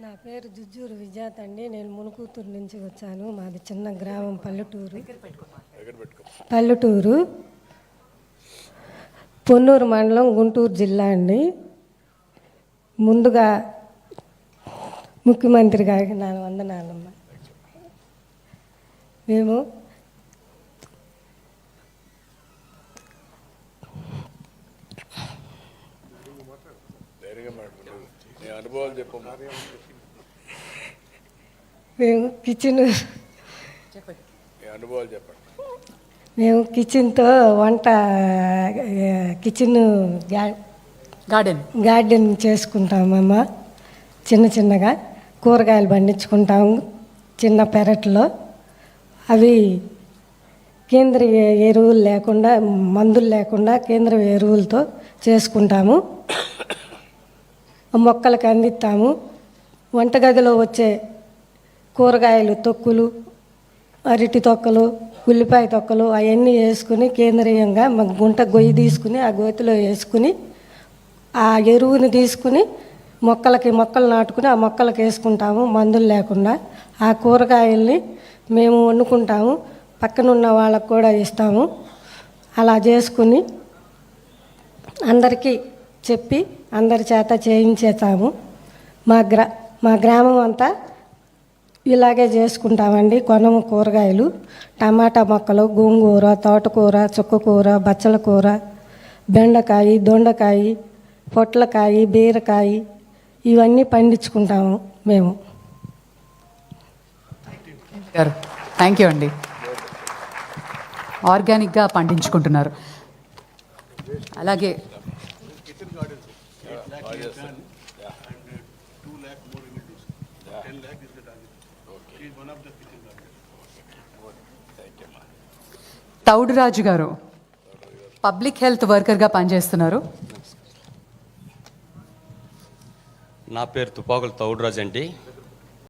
నా పేరు జుజ్జూరు విజాత్ అండి. నేను మునుకూతూరు నుంచి వచ్చాను. మాది చిన్న గ్రామం పల్లెటూరు, పొన్నూరు మండలం, గుంటూరు జిల్లా అండి. ముందుగా ముఖ్యమంత్రి గారికి నా వందనాలమ్మ. మేము మేము కిచెన్తో వంట గార్డెన్ చేసుకుంటామమ్మ. చిన్నగా కూరగాయలు పండించుకుంటాము చిన్న పెరట్లో. అవి కేంద్రీయ ఎరువులు లేకుండా, మందులు లేకుండా కేంద్రీయ ఎరువులతో చేసుకుంటాము. మొక్కలకు అందిస్తాము. వంటగదిలో వచ్చే కూరగాయలు తొక్కులు, అరటి తొక్కలు, ఉల్లిపాయ తొక్కలు అవన్నీ వేసుకుని కేంద్రీయంగా గుంట గొయ్యి తీసుకుని ఆ గోతిలో వేసుకుని ఆ ఎరువుని తీసుకుని మొక్కలు నాటుకుని ఆ మొక్కలకు వేసుకుంటాము మందులు లేకుండా. ఆ కూరగాయల్ని మేము వండుకుంటాము, పక్కనున్న వాళ్ళకు కూడా ఇస్తాము. అలా చేసుకుని అందరికీ చెప్పి అందరి చేత చేయించేస్తాము. మా గ్రామం అంతా ఇలాగే చేసుకుంటామండి. కొనము కూరగాయలు, టమాటా మొక్కలు, గోంగూర, తోటకూర, చుక్కకూర, బచ్చల కూర, బెండకాయ, దొండకాయ, పొట్లకాయ, బీరకాయ ఇవన్నీ పండించుకుంటాము మేము. థ్యాంక్ యూ అండి. ఆర్గానిక్గా పండించుకుంటున్నారు. అలాగే తౌడురాజు గారు పబ్లిక్ హెల్త్ వర్కర్గా పనిచేస్తున్నారు. నా పేరు తుపాకుల తౌడురాజు అండి.